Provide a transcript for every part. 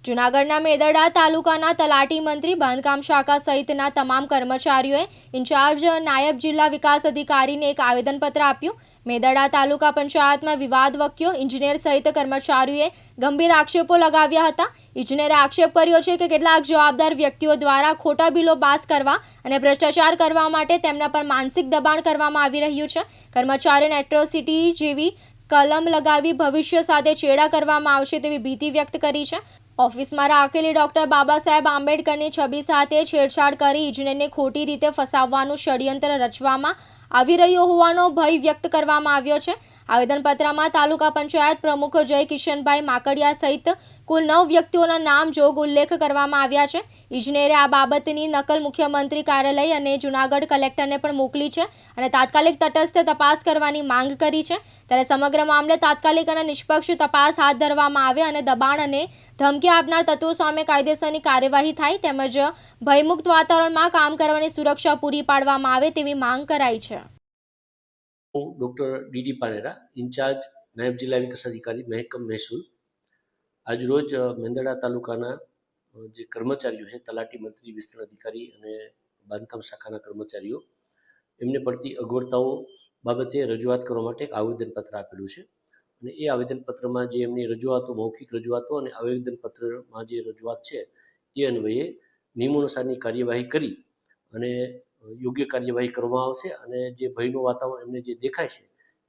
જૂનાગઢના મેદરડા તાલુકાના તલાટી મંત્રી બાંધકામ શાખા સહિતના તમામ કર્મચારીઓએ ઇન્ચાર્જ નાયબ જિલ્લા વિકાસ અધિકારીને એક આવેદનપત્ર આપ્યું। મેદરડા તાલુકા પંચાયતમાં વિવાદ વક્યો। ઇજનેર સહિત કર્મચારીઓએ ગંભીર આક્ષેપો લગાવ્યા હતા। ઇજનેરે આક્ષેપ કર્યો છે કે કેટલાક જવાબદાર વ્યક્તિઓ દ્વારા ખોટા બિલો પાસ કરવા અને ભ્રષ્ટાચાર કરવા માટે તેમના પર માનસિક દબાણ કરવામાં આવી રહ્યું છે। કર્મચારીઓને એટ્રોસિટી જેવી કલમ લગાવી ભવિષ્ય સાથે ચેડા કરવામાં આવશે તેવી ભીતિ વ્યક્ત કરી છે। ઓફિસમાં રાખેલી ડોક્ટર બાબા સાહેબ આંબેડકરની છબી સાથે છેડછાડ કરી ઇજનેરને ખોટી રીતે ફસાવવાનું ષડયંત્ર રચવામાં આવી રહ્યો હોવાનો ભય વ્યક્ત કરવામાં આવ્યો છે। આવેદનપત્રમાં તાલુકા પંચાયત પ્રમુખ જય કિશનભાઈ માકડિયા સહિત કુલ 9 વ્યક્તિઓના નામ જોગ ઉલ્લેખ કરવામાં આવ્યા છે। ઇજનેરે આ બાબતની નકલ મુખ્યમંત્રી કાર્યાલય અને જૂનાગઢ કલેક્ટરને પણ મોકલી છે અને તાત્કાલિક તટસ્થ તપાસ કરવાની માંગ કરી છે। ત્યારે સમગ્ર મામલે તાત્કાલિક અને નિષ્પક્ષ તપાસ હાથ ધરવામાં આવે અને દબાણ અને ધમકી આપનાર તત્વો સામે કાયદેસરની કાર્યવાહી થાય તેમજ ભયમુક્ત વાતાવરણમાં કામ કરવાની સુરક્ષા પૂરી પાડવામાં આવે તેવી માંગ કરાઈ છે। હું ડૉક્ટર ડીડી પાનેરા, ઇન્ચાર્જ નાયબ જિલ્લા વિકાસ અધિકારી મહેકમ મહેસૂલ। આજરોજ મેંદરડા તાલુકાના જે કર્મચારીઓ છે, તલાટી મંત્રી, વિસ્તરણ અધિકારી અને બાંધકામ શાખાના કર્મચારીઓ, એમને પડતી અગવડતાઓ બાબતે રજૂઆત કરવા માટે એક આવેદનપત્ર આપેલું છે અને એ આવેદનપત્રમાં જે એમની રજૂઆતો, મૌખિક રજૂઆતો અને આવેદનપત્રમાં જે રજૂઆત છે એ અન્વયે નિયમાનુસારની કાર્યવાહી કરી અને યોગ્ય કાર્યવાહી કરવામાં આવશે અને જે ભયનું વાતાવરણ એમને જે દેખાય છે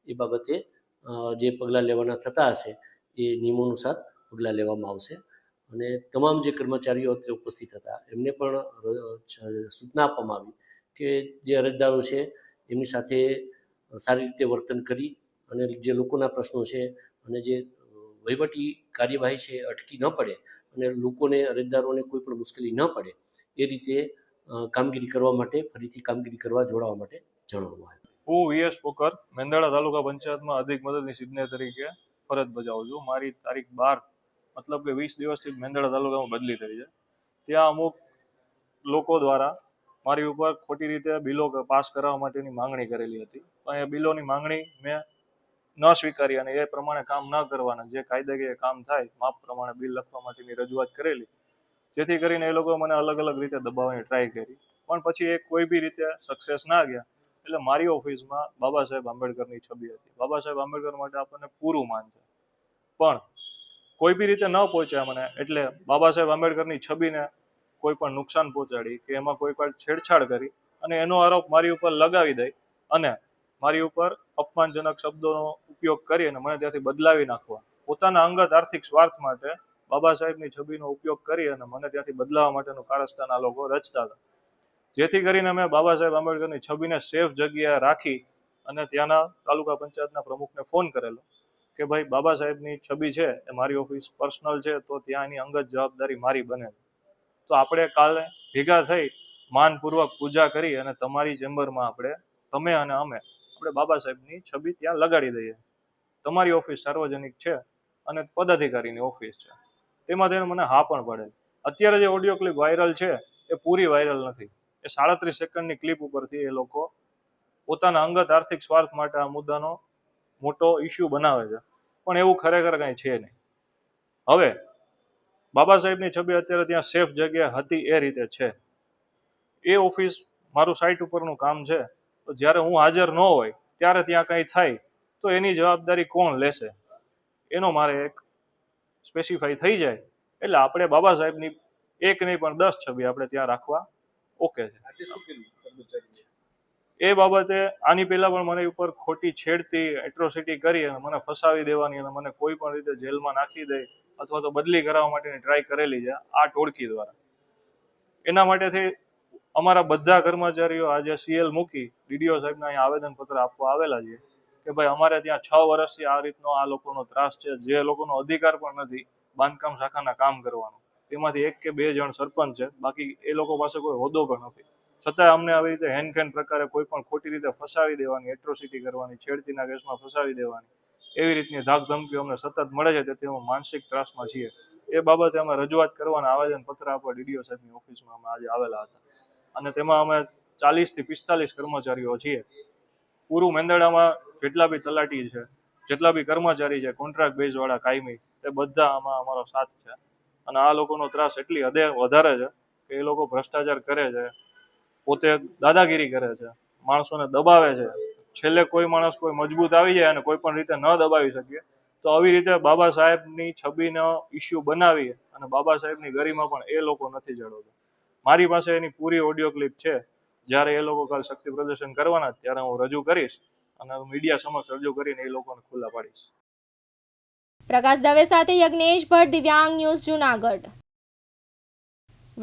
એ બાબતે જે પગલાં લેવાના થતા હશે એ નિયમોનુસાર પગલાં લેવામાં આવશે અને તમામ જે કર્મચારીઓ અત્રે ઉપસ્થિત હતા એમને પણ સૂચના આપવામાં આવી કે જે અરજદારો છે એમની સાથે સારી રીતે વર્તન કરી અને જે લોકોના પ્રશ્નો છે અને જે વહીવટી કાર્યવાહી છે અટકી ન પડે અને લોકોને, અરજદારોને કોઈ પણ મુશ્કેલી ન પડે એ રીતે કામગીરી કરવા માટે, ફરીથી કામગીરી કરવા જોડાવા માટે જણાવવામાં આવ્યું। હું વીએસ પોકર મેંદરડા તાલુકા પંચાયતમાં અધિક મદદનીશ ઇજનેર તરીકે ફરજ બજાવું છું। મારી તારીખ 12 મતલબ કે 20 દિવસથી મેંદરડા તાલુકામાં બદલી થઈ છે। ત્યાં અમુક લોકો દ્વારા મારી ઉપર ખોટી રીતે બિલો પાસ કરવા માટેની માંગણી કરેલી હતી પણ એ બિલોની માંગણી મેં ન સ્વીકારી અને એ પ્રમાણે કામ ન કરવાના, જે કાયદાકીય કામ થાય માપ પ્રમાણે બિલ લખવા માટેની રજૂઆત કરેલી, જેથી કરીને એ લોકો મને અલગ અલગ રીતે દબાવવાની ટ્રાય કરી પણ પછી એ કોઈ બી રીતે સક્સેસ ના ગયા। એટલે મારી ઓફિસમાં બાબા સાહેબ આંબેડકરની છબી હતી। બાબા સાહેબ આંબેડકર માટે આપણને પૂરું માન છે પણ કોઈ બી રીતે ન પહોંચ્યા મને, એટલે બાબા સાહેબ આંબેડકરની છબીને કોઈ પણ નુકસાન પહોંચાડી કે એમાં કોઈ પણ છેડછાડ કરી અને એનો આરોપ મારી ઉપર લગાવી દઈ અને મારી ઉપર અપમાનજનક શબ્દોનો ઉપયોગ કરી અને મને ત્યાંથી બદલાવી નાખવા, પોતાના અંગત આર્થિક સ્વાર્થ માટે બાબા સાહેબની છબીનો ઉપયોગ કરી અને મને ત્યાંથી બદલાવવા માટેનું કારસ્તાન આ લોકો રચતા હતા। જેથી કરીને મેં બાબા સાહેબ આંબેડકરની છબીને સેફ જગ્યાએ રાખી અને ત્યાંના તાલુકા પંચાયતના પ્રમુખને ફોન કરેલો કે ભાઈ બાબા સાહેબની છબી છે એ મારી ઓફિસ પર્સનલ છે તો ત્યાં એની અંગત જવાબદારી મારી બને, તો આપણે કાલે ભેગા થઈ માનપૂર્વક પૂજા કરી અને તમારી ચેમ્બરમાં આપણે, તમે અને અમે બાબા સાહેબની છબી ત્યાં લગાડી દઈએ। તમારી ઓફિસ સાર્વજનિક છે અને પદાધિકારીની ઓફિસ છે, તેમાં તેને મને હા પણ પડે। અત્યારે જે ઓડિયો ક્લિપ વાયરલ છે એ પૂરી વાયરલ નથી, એ 37 સેકન્ડની ક્લિપ ઉપરથી એ લોકો પોતાના અંગત આર્થિક સ્વાર્થ માટે આ મુદ્દાનો મોટો ઇસ્યુ બનાવે છે પણ એવું ખરેખર કાંઈ છે નહીં। હવે બાબા સાહેબની છબી અત્યારે ત્યાં સેફ જગ્યા હતી એ રીતે છે, એ ઓફિસ મારું સાઇટ ઉપરનું કામ છે તો જ્યારે હું હાજર ન હોય ત્યારે ત્યાં કંઈ થાય તો એની જવાબદારી કોણ લેશે, એનો મારે એક સ્પેસિફાઈ થઈ જાય એટલે આપણે બાબા સાહેબની એક નહીં પણ 10 છબી આપણે ત્યાં રાખવા ઓકે છે। એ બાબતે આની પહેલા પણ મને ઉપર ખોટી છેડતી, એટ્રોસિટી કરી અને મને ફસાવી દેવાની અને મને કોઈ પણ રીતે જેલમાં નાખી દે અથવા તો બદલી કરાવવા માટેની ટ્રાય કરેલી છે આ ટોળકી દ્વારા। એના માટેથી અમારા બધા કર્મચારીઓ આજે સીએલ મૂકી ડીડીઓ સાહેબને અહીંયા આવેદનપત્ર આપવા આવેલા છે કે ભાઈ અમારે ત્યાં 6 વર્ષથી આ રીતનો આ લોકોનો ત્રાસ છે, જે લોકોનો અધિકાર પણ નથી બાંધકામ શાખાના કામ કરવાનો, તેમાંથી 1 કે 2 જણ સરપંચ છે, બાકી એ લોકો પાસે કોઈ હોદ્દો પણ નથી, છતાં અમને આવી રીતે હેનખેન પ્રકારે કોઈ પણ ખોટી રીતે ફસાવી દેવાની, એટ્રોસિટી કરવાની, છેડતીના કેસમાં ફસાવી દેવાની એવી રીતની ધાક ધમકીઓ અમને સતત મળે છે, તેથી અમે માનસિક ત્રાસમાં છીએ। એ બાબતે અમે રજૂઆત કરવાના આવેદનપત્ર આપવા ડીડીઓ સાહેબની ઓફિસમાં અમે આજે આવેલા હતા અને તેમાં અમે 40 થી 45 કર્મચારીઓ છીએ। પૂરું મેંદરડામાં જેટલા બી તલાટી છે, જેટલા બી કર્મચારી છે, કોન્ટ્રાક્ટ બેઝવાળા કાયમી, એ બધા આમાં અમારો સાથ છે અને આ લોકોનો ત્રાસ એટલી હદે વધારે છે કે એ લોકો ભ્રષ્ટાચાર કરે છે, પોતે દાદાગીરી કરે છે, માણસોને દબાવે છે. છેલ્લે કોઈ માણસ કોઈ મજબૂત આવી જાય અને કોઈ પણ રીતે ન દબાવી શકીએ તો આવી રીતે બાબા સાહેબની છબીનો ઇસ્યુ બનાવી અને બાબા સાહેબની ગરિમા પણ એ લોકો નથી જાળવતા. મારી પાસે એની પૂરી ઓડિયો ક્લિપ છે. જ્યારે એ લોકો કાલ શક્તિ પ્રદર્શન કરવાના ત્યારે હું રજૂ કરીશ અને મીડિયા સમક્ષ રજૂ કરીને એ લોકોને ખુલ્લા પાડીશ. પ્રકાશ દવે સાથે યજ્ઞેશ ભટ્ટ, દિવ્યાંગ ન્યૂઝ, જૂનાગઢ.